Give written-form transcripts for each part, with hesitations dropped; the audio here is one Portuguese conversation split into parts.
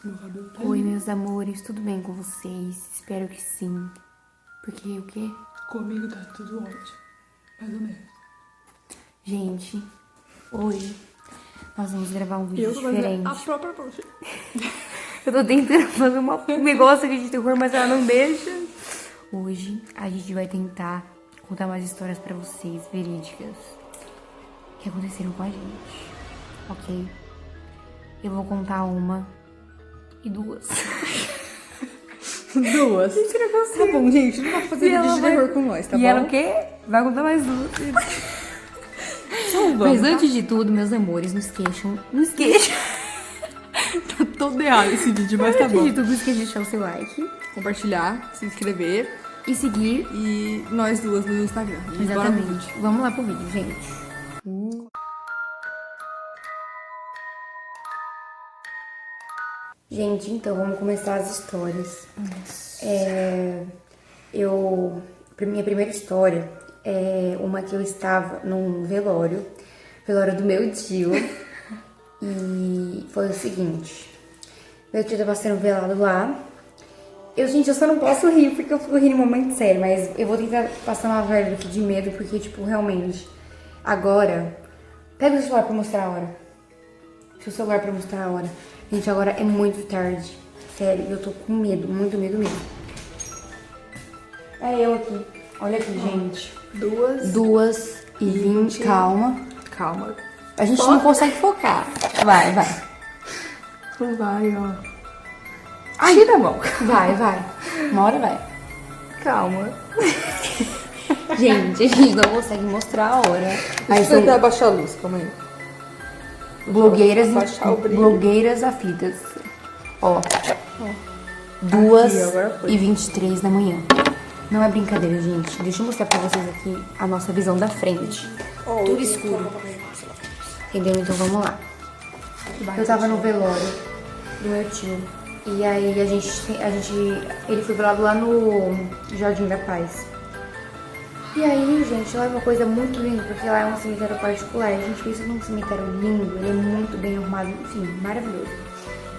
Meu cabelo tá Oi, lindo. meus amores, tudo bem com vocês? Espero que sim. Porque o quê? Comigo tá tudo ótimo. Mais ou menos. Gente, hoje nós vamos gravar um vídeo Eu tô fazendo diferente. a própria poxa. Eu tô tentando fazer um negócio aqui de terror, mas ela não deixa. Hoje a gente vai tentar contar umas histórias pra vocês, verídicas, que aconteceram com a gente, ok? Eu vou contar uma e duas. Duas. Gente, não consigo. Tá bom, gente. Não vai fazer E ela vídeo de vai- terror com nós, tá e bom? ela o quê? Vai contar mais duas. Então Mas vamos, antes de tudo, meus amores, não esqueçam. Não esqueçam. tá todo errado esse vídeo, mas tá Antes bom. de tudo, não esqueça de deixar o seu like Compartilhar, se inscrever e seguir. e nós duas no Instagram. E bora pro Exatamente. vídeo. Vamos lá pro vídeo, gente. Gente, então vamos começar as histórias. Minha primeira história é uma que eu estava num velório do meu tio. E foi o seguinte: meu tio tava sendo velado lá. Gente, eu só não posso rir porque eu fico rindo em momento sério, mas eu vou tentar passar uma verba aqui de medo porque, tipo, realmente, agora. Pega o celular pra mostrar a hora. Seu celular pra mostrar a hora. Gente, agora é muito tarde. Sério, eu tô com medo, muito medo mesmo. É eu aqui. Olha aqui, gente. 2h20. Calma. Calma. A gente não consegue focar. Vai. Não vai, ó. Ai, tira a mão. Vai. Uma hora vai. Calma. Gente, a gente não consegue mostrar a hora. Aí Deixa eu são tentar baixar a luz, calma aí. Baixar o brilho. blogueiras aflitas. Ó. agora foi. 2h23 da manhã. Não é brincadeira, gente. Deixa eu mostrar pra vocês aqui a nossa visão da frente. Tudo escuro. Entendeu? Então vamos lá. Eu tava no velório do meu tio. E aí ele foi velado lá no Jardim da Paz. E aí, gente, lá é uma coisa muito linda, porque lá é um cemitério particular. A gente fez num cemitério lindo, ele é muito bem arrumado, enfim, maravilhoso.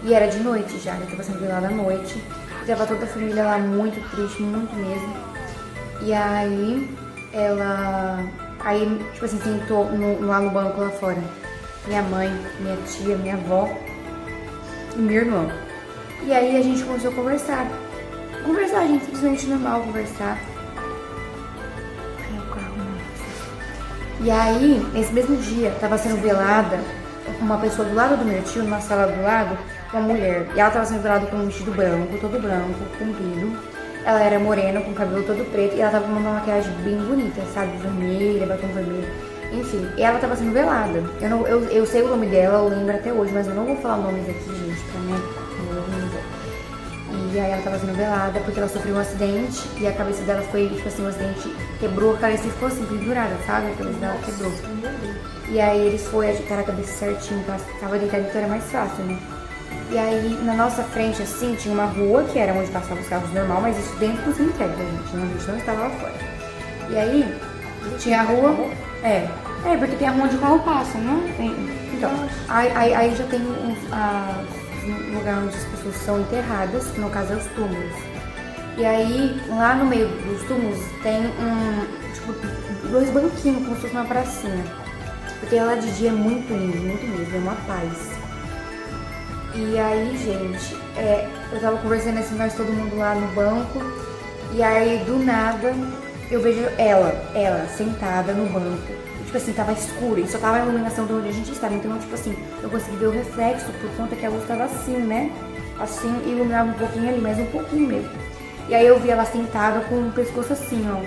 E era de noite já, ele tava sendo velado à noite. E tava toda a família lá muito triste, muito mesmo. E aí, tipo assim, sentou lá no banco lá fora. Minha mãe, minha tia, minha avó e minha irmã. E aí a gente começou a conversar. Conversar, gente, simplesmente normal, conversar. Ai, o carro, não. E aí, nesse mesmo dia, tava sendo velada uma pessoa do lado do meu tio, numa sala do lado, uma mulher. E ela tava sendo velada com um vestido branco, todo branco, comprido. Ela era morena, com o cabelo todo preto, e ela tava com uma maquiagem bem bonita, sabe? Vermelha, batom vermelho. Enfim, e ela tava sendo velada. Eu sei o nome dela, eu lembro até hoje, mas eu não vou falar nomes aqui, gente, pra mim. E aí ela tava sendo velada porque ela sofreu um acidente e a cabeça dela foi, tipo assim, um acidente quebrou a cabeça e ficou assim, pendurada, sabe? A cabeça dela quebrou. E aí eles foram ajeitar a cabeça certinho, porque ela tava deitada, então era mais fácil, né? E aí na nossa frente, assim, tinha uma rua que era onde passavam os carros normal, mas isso dentro do cemitério, tá, gente? A gente não estava lá fora. E aí tinha a rua. Porque tem a rua onde o carro passa, né? Então, aí já tem um lugar onde as pessoas são enterradas, que no caso é os túmulos. E aí, lá no meio dos túmulos tem dois banquinhos, como se fosse uma pracinha. Porque lá de dia é muito lindo, muito mesmo, é uma paz. E aí, gente, eu tava conversando assim, nós todo mundo lá no banco, e aí do nada eu vejo ela sentada no banco. Tipo assim, tava escuro e só tava a iluminação de onde a gente estava. Então, tipo assim, eu consegui ver o reflexo por conta que a luz tava assim, né? Assim, iluminava um pouquinho ali, mas um pouquinho mesmo. E aí eu vi ela sentada com o pescoço assim, ó.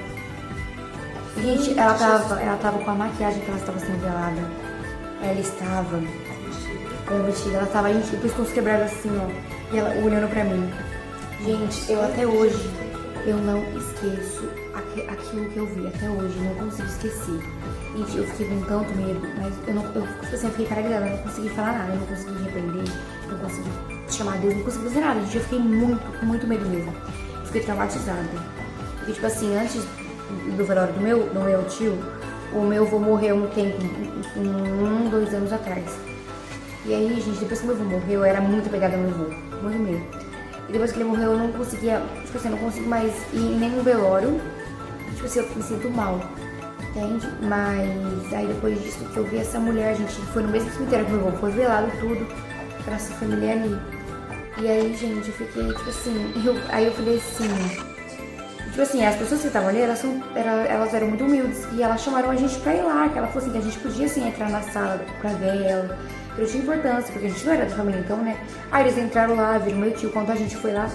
Gente, ela tava com a maquiagem que ela estava sendo velada. Ela estava com o vestido, ela tava, gente, o pescoço quebrado assim, ó. E ela olhando pra mim. Gente, eu até hoje, eu não esqueço aquilo que eu vi, até hoje, não consigo esquecer. Gente, eu fiquei com tanto medo, mas eu fiquei paralisada, eu não consegui falar nada, eu não consegui me repreender, não consegui chamar Deus, não consegui fazer nada, gente, eu fiquei com muito medo mesmo. Eu fiquei traumatizada. Porque, tipo assim, antes do velório do meu tio, o meu avô morreu um tempo, 2 anos atrás. E aí, gente, depois que meu avô morreu, eu era muito apegada ao meu avô. com muito medo. E depois que ele morreu, eu não conseguia, tipo assim, eu não consigo mais ir em nenhum velório. Tipo assim, eu me sinto mal, entende? Mas aí depois disso que eu vi essa mulher, a gente foi no mesmo cemitério que meu avô, foi velado tudo, pra essa família ali. E aí, gente, eu fiquei, tipo assim, aí eu falei assim, tipo assim, as pessoas que estavam ali, elas eram muito humildes. E elas chamaram a gente pra ir lá, que ela falou assim, que a gente podia, assim, entrar na sala pra ver ela. Que não tinha importância, porque a gente não era da família, então, né? Aí eles entraram lá, viram meu tio, quando a gente foi lá.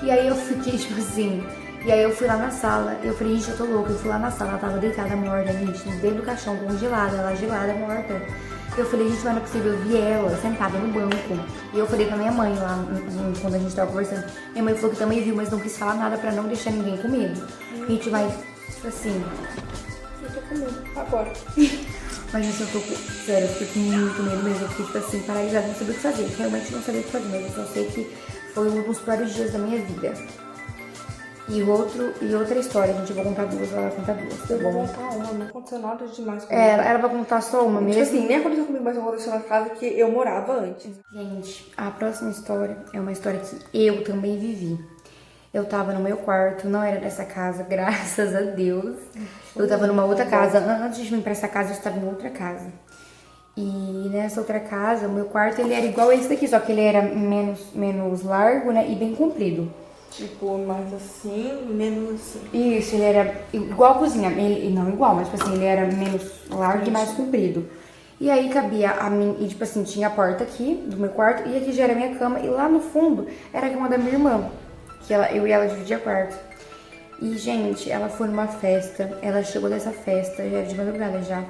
E aí eu fiquei, tipo assim, e aí eu fui lá na sala, eu falei, gente, eu tô louca. Eu fui lá na sala, ela tava deitada, morta, gente, dentro do caixão, congelada, ela gelada, morta. Eu falei, gente, mas não é possível, eu vi ela sentada no banco. E eu falei pra minha mãe lá, quando a gente tava conversando. Minha mãe falou que também viu, mas não quis falar nada pra não deixar ninguém com medo. Gente, mas, tipo assim... Eu tô com medo, agora. Mas gente, eu tô com... Sério, eu fiquei com muito medo mesmo. Eu fiquei, tipo assim, paralisada, não sabia o que fazer. Realmente não sabia o que fazer, mas eu só sei que foi um dos piores dias da minha vida. E outra história, gente, eu vou contar duas, ela vai contar duas, tá Eu vou bom? contar uma, não aconteceu nada demais comigo. Ela vai contar só uma Tipo mesmo. assim, nem aconteceu comigo, mas aconteceu na casa que eu morava antes. Gente, a próxima história é uma história que eu também vivi. Eu tava no meu quarto, não era dessa casa, graças a Deus. Eu tava numa outra casa. Antes de vir pra essa casa, eu estava em outra casa. E nessa outra casa, o meu quarto, ele era igual a esse daqui, só que ele era menos largo, né, e bem comprido. Tipo, mais assim, menos assim. Isso, ele era igual a cozinha. Não igual, mas tipo assim, ele era menos largo e mais comprido. E aí cabia a mim, e tipo assim, tinha a porta aqui do meu quarto, e aqui já era a minha cama, e lá no fundo era a cama da minha irmã, que eu e ela dividia quarto. E, gente, ela foi numa festa, ela chegou dessa festa, já era de madrugada já.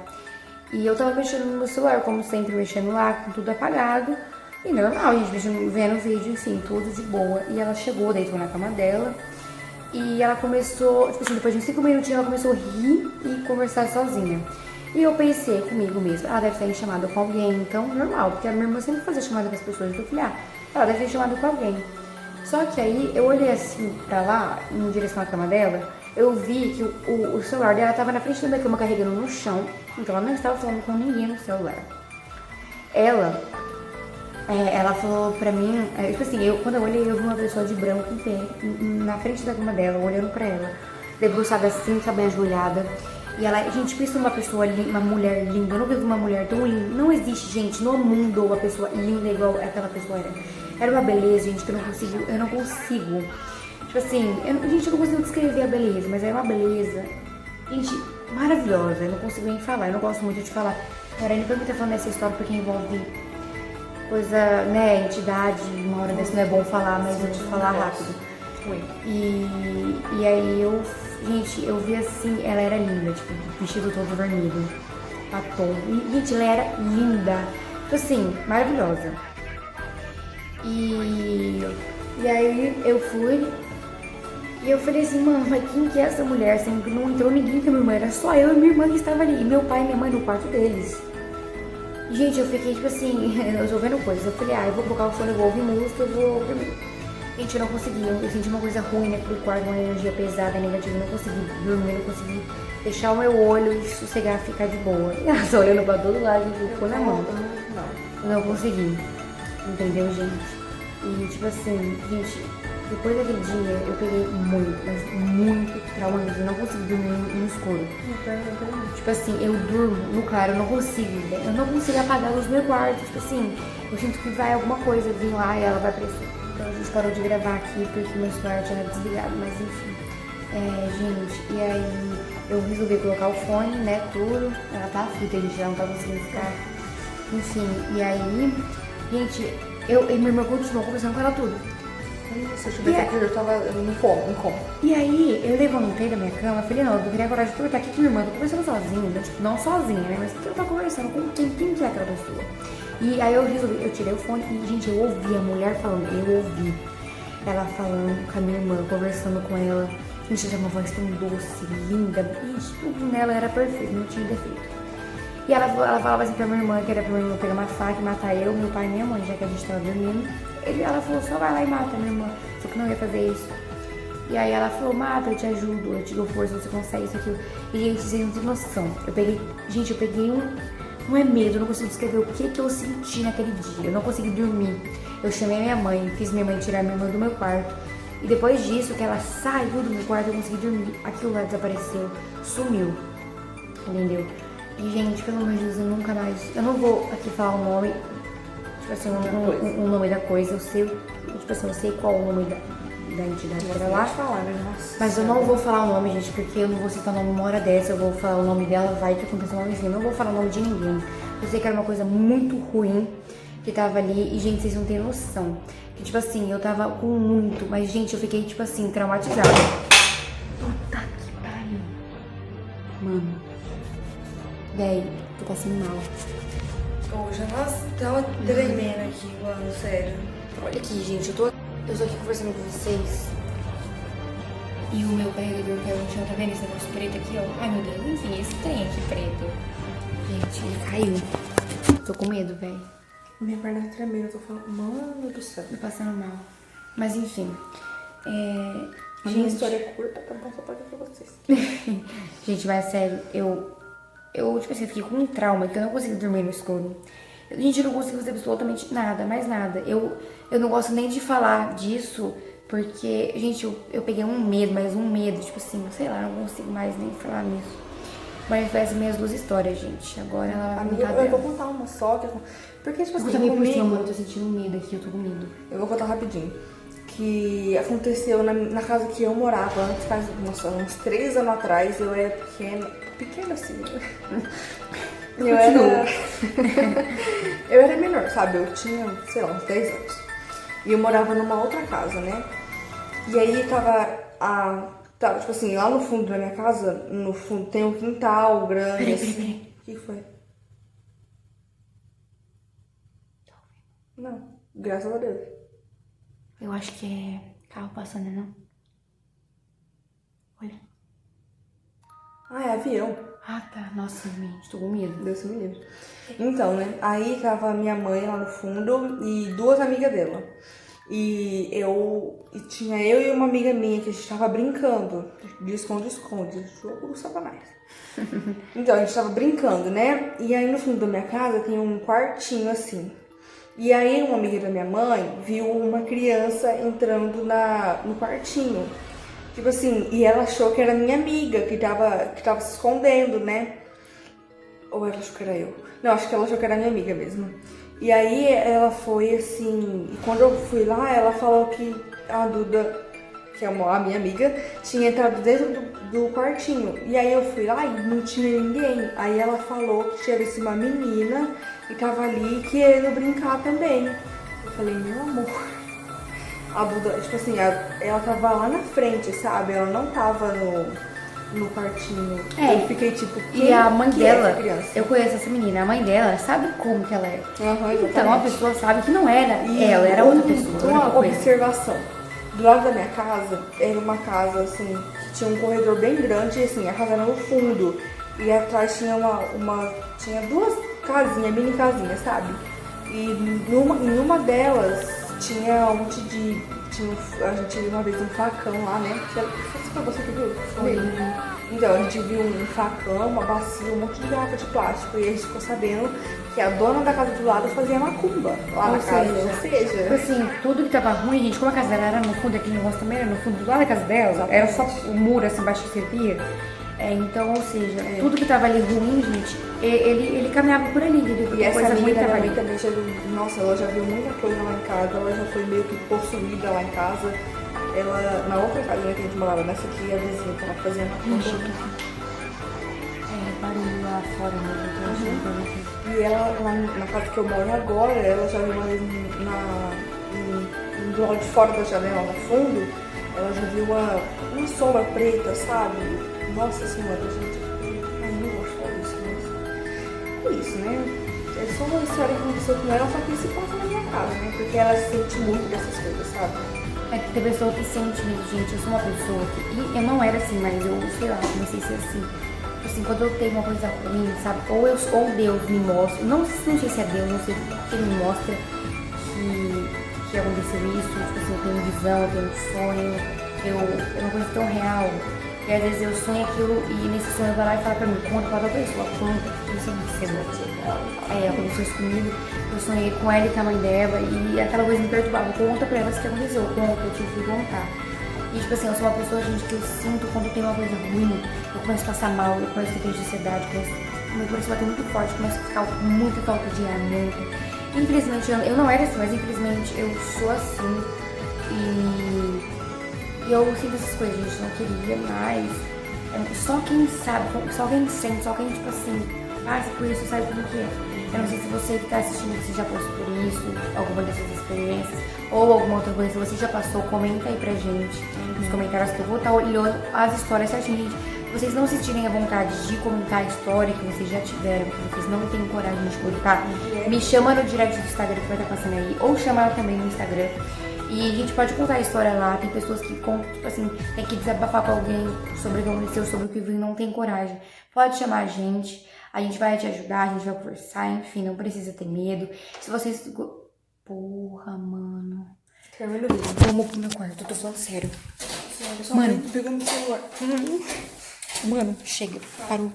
E eu tava mexendo no meu celular, como sempre, mexendo lá, com tudo apagado. E normal, gente, vendo vídeo, enfim, tudo de boa. E ela chegou, deitou na cama dela. E ela começou, tipo assim, depois de uns 5 minutinhos, ela começou a rir e conversar sozinha. E eu pensei comigo mesma, ela deve estar em chamada com alguém, então normal, porque a minha irmã sempre fazia chamada com as pessoas. Então eu falei, ela deve ter chamado com alguém. Só que aí eu olhei assim pra lá, em direção à cama dela, eu vi que o celular dela tava na frente da minha cama carregando no chão, então ela não estava falando com ninguém no celular. Ela falou pra mim, tipo assim, quando eu olhei, eu vi uma pessoa de branco em pé, na frente da cama dela, olhando pra ela, debruçada assim, sabe, ajoelhada. E ela, gente, pensa uma pessoa linda, uma mulher linda, eu nunca vi uma mulher tão linda. Não existe, gente, no mundo uma pessoa linda igual aquela pessoa era. Era uma beleza, gente, que eu não consigo. Tipo assim, gente, eu não consigo descrever a beleza, mas era uma beleza, gente, maravilhosa. Eu não consigo nem falar, eu não gosto muito de falar. Não era nem pra mim estar falando essa história porque envolve coisa, né, entidade, uma hora dessa não é bom falar, mas eu vou falar rápido. E aí eu vi assim, ela era linda, tipo, vestido todo vermelho, batom. E, gente, ela era linda, tipo assim, maravilhosa. E aí eu fui e eu falei assim, mano, mas quem que é essa mulher? Assim, não entrou ninguém com a minha irmã, era só eu e minha irmã que estava ali. E meu pai e minha mãe no quarto deles. Gente, eu fiquei tipo assim, eu tô vendo coisas. Eu falei, eu vou colocar o fone, eu vou ouvir música, eu vou dormir. Gente, eu não consegui, eu senti uma coisa ruim, né, pro quarto, uma energia pesada, negativa. Eu não consegui dormir, eu não consegui fechar o meu olho e sossegar, ficar de boa. E ela só olhando pra todo lado, gente, ficou na mão. Eu não consegui, entendeu, gente? E tipo assim, gente, depois daquele dia eu peguei muito trauma mesmo. Eu não consegui dormir no escuro. Tipo assim, eu durmo no claro, eu não consigo apagar a luz do meu quarto. Tipo assim, eu sinto que vai alguma coisa vir lá e ela vai aparecer. Então a gente parou de gravar aqui porque meu celular já era desligado, mas enfim. Gente, e aí eu resolvi colocar o fone, né, tudo. Ela tá aflita, gente, ela não tá conseguindo ficar. Enfim, e aí, gente, eu e minha irmã continuou conversando com ela tudo. Se eu tivesse aqui, eu tava em coma. E aí, eu levantei da minha cama e falei, não, eu queria coragem de perguntar aqui que minha irmã tá conversando sozinha, né? Tipo, não sozinha, né? Mas que ela tá conversando com quem que é aquela pessoa? E aí eu tirei o fone e, gente, eu ouvi a mulher falando, eu ouvi ela falando com a minha irmã, conversando com ela. Gente, tinha uma voz tão doce, linda, gente, tudo nela era perfeito, não tinha defeito. E ela falava assim pra minha irmã, que era pra minha irmã pegar uma faca e matar eu, meu pai e minha mãe, já que a gente tava dormindo. Ela falou, só vai lá e mata minha irmã, só que não ia fazer isso. E aí ela falou, mata, eu te ajudo, eu te dou força, você consegue isso, aquilo. E gente, vocês não têm noção. Eu peguei não é medo, eu não consigo descrever o que eu senti naquele dia. Eu não consegui dormir. Eu chamei minha mãe, fiz minha mãe tirar minha mãe do meu quarto. E depois disso, que ela saiu do meu quarto, eu consegui dormir. Aquilo lá desapareceu, sumiu. Entendeu? E, gente, pelo amor de Deus, eu nunca mais... Eu não vou aqui falar o nome, tipo assim, o nome da coisa. Eu sei, tipo assim, eu sei qual o nome da entidade que era lá. Falar, né? Nossa, mas eu não vou falar o nome, gente, porque eu não vou citar o nome uma hora dessa. Eu vou falar o nome dela, vai que aconteceu uma vez. Eu não vou falar o nome de ninguém. Eu sei que era uma coisa muito ruim que tava ali. E, gente, vocês não têm noção. Que, tipo assim, eu tava com muito... Mas, gente, eu fiquei, tipo assim, traumatizada. Puta que pariu. Mano. Véi, tu tá assim mal. Hoje, nossa, tava tremendo aqui, mano, sério. Olha aqui, gente, eu tô aqui conversando com vocês. E o meu carregador caiu no chão, tá vendo esse negócio preto aqui, ó? Ai, meu Deus, enfim, esse trem aqui preto. Gente, ele caiu. Tô com medo, véi. Minha perna tá tremendo, eu tô falando, mano do céu. Tô passando mal. Mas, enfim. A minha história é curta, tá bom, só pra dizer pra vocês. Gente, mas sério, eu, tipo assim, eu fiquei com um trauma que eu não consegui dormir no escuro. Gente, eu não consigo fazer absolutamente nada, mais nada. Eu não gosto nem de falar disso, porque, gente, eu peguei um medo, mas um medo, tipo assim, sei lá, não consigo mais nem falar nisso. Mas foi essas minhas duas histórias, gente. Agora ela vai contar Eu vou dela. contar uma só, porque, tipo assim, Também por comigo... cima, mano, eu tô sentindo medo aqui, eu tô com medo. Eu vou contar rapidinho. Que aconteceu na casa que eu morava antes, faz uns 3 anos atrás. Eu era pequena assim. Eu era menor, sabe? Eu tinha, sei lá, uns 10 anos. E eu morava numa outra casa, né? E aí tava tipo assim, lá no fundo da minha casa, no fundo tem um quintal grande, assim. O que foi? Não, graças a Deus. Eu acho que é carro passando, né, não? Olha. Ah, é avião. Ah, tá. Nossa, gente, tô com medo. Deus me livre. Então, né? Aí tava minha mãe lá no fundo e 2 amigas dela. E tinha eu e uma amiga minha que a gente tava brincando de esconde-esconde, jogo do satanás. Então, a gente tava brincando, né? E aí no fundo da minha casa tem um quartinho assim. E aí uma amiga da minha mãe viu uma criança entrando no quartinho. Tipo assim, e ela achou que era minha amiga que tava se escondendo, né? Ou ela achou que era eu? Não, acho que ela achou que era minha amiga mesmo. E aí ela foi assim, e quando eu fui lá, ela falou que a Duda, que é a minha amiga, tinha entrado dentro do quartinho. E aí eu fui lá e não tinha ninguém. Aí ela falou que tinha visto uma menina e tava ali querendo brincar também. Eu falei, meu amor, a Duda, tipo assim, ela tava lá na frente, sabe? Ela não tava no quartinho. Eu fiquei tipo, E a mãe dela, criança? eu conheço essa menina, a mãe dela sabe como que ela é. Uhum, Então a pessoa sabe que não era ela, era outra pessoa. Uma outra coisa. observação. Do lado da minha casa, era uma casa, assim, que tinha um corredor bem grande, e assim, a casa era no fundo. E atrás tinha tinha 2 casinhas, mini casinhas, sabe? E em uma delas tinha um monte de... a gente viu uma vez um facão lá, né? Foi você que viu? Foi. Então, a gente viu um facão, uma bacia, um monte de garrafa de plástico. E a gente ficou sabendo que a dona da casa do lado fazia macumba lá na casa. Ou seja, assim, tudo que tava ruim, gente, como a casa dela era no fundo, aquele negócio também era no fundo do lado da casa dela, era só o muro assim embaixo que servia. Então, ou seja, tudo que tava ali ruim, gente, ele caminhava por ali, entendeu? E essa amiga tava também já viu, nossa, ela já viu muita coisa lá em casa, ela já foi meio que possuída lá em casa. Ela, na outra casa, né, que a gente morava, nessa aqui, a vizinha que ela fazia macumba. Barulho lá fora mesmo, E ela, lá na casa que eu moro agora, ela já viu uma vez do lado de fora da janela, no fundo, ela já viu uma sombra preta, sabe? Nossa senhora, gente, eu não gosto de falar isso, mas é isso, né? É só uma história que aconteceu com ela, só que se passa na minha casa, né? Porque ela sente muito dessas coisas, sabe? É que tem pessoa que sente mesmo, gente. Eu sou uma pessoa que... E eu não era assim, mas eu, sei lá, comecei a ser assim. Assim, quando eu tenho uma coisa ruim, sabe? Ou Deus me mostra... Não sei se é Deus, não sei porque ele me mostra que aconteceu isso. Tipo assim, eu tenho visão, eu tenho um sonho. É uma coisa tão real E às vezes eu sonho aquilo e nesse sonho vai lá e fala pra mim, conta pra outra pessoa, conta, porque isso não sei lá. Aí aconteceu isso comigo, eu sonhei com ela e com a mãe dela e aquela coisa me perturbava, conta pra elas o que aconteceu, conta, eu tive que contar. E tipo assim, eu sou uma pessoa, gente, que eu sinto quando tem uma coisa ruim, eu começo a passar mal, eu começo a ter crise de ansiedade, meu coração bater muito forte, começo a ficar com muita falta de ar, muito. Infelizmente, eu não era assim, mas infelizmente eu sou assim. E eu sinto essas coisas, gente, não queria mais. Só quem sabe, só quem sente, só quem, tipo assim, passa por isso, sabe como que é. Eu não sei se você que tá assistindo, se já passou por isso, alguma dessas experiências, ou alguma outra coisa, se você já passou, comenta aí pra gente nos comentários que eu vou estar olhando as histórias certinho, gente. Vocês não sentirem a vontade de comentar a história que vocês já tiveram, que vocês não têm coragem de contar, me chama no direct do Instagram que vai estar passando aí, ou chama ela também no Instagram. E a gente pode contar a história lá, tem pessoas que contam, tipo assim, tem que desabafar com alguém sobre o que aconteceu, sobre o que viu e não tem coragem. Pode chamar a gente vai te ajudar, a gente vai conversar, enfim, não precisa ter medo. Se vocês... Porra, mano. Termina o vídeo. Vamos pro meu quarto, eu tô falando sério. Mano, pegando o celular. Mano, chega, parou.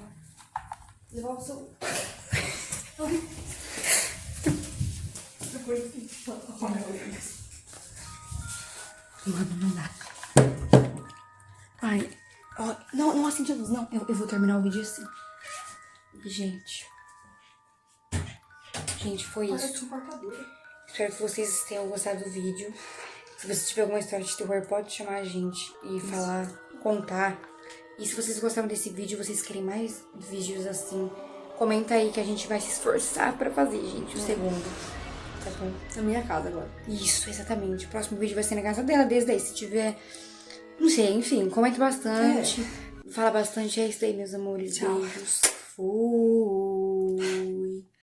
Devolve o celular. Mano, não dá. Ai, ó, não acende a luz, não. Eu vou terminar o vídeo assim. Gente, foi isso. Espero que vocês tenham gostado do vídeo. Se você tiver alguma história de terror, pode chamar a gente e falar, contar. E se vocês gostaram desse vídeo, vocês querem mais vídeos assim, comenta aí que a gente vai se esforçar pra fazer, gente, o segundo. Tá bom? Na minha casa agora. Isso, exatamente. O próximo vídeo vai ser na casa dela, desde aí. Se tiver, não sei, enfim, comente bastante. Fala bastante. É isso aí, meus amores. Tchau. Beijos. Fui.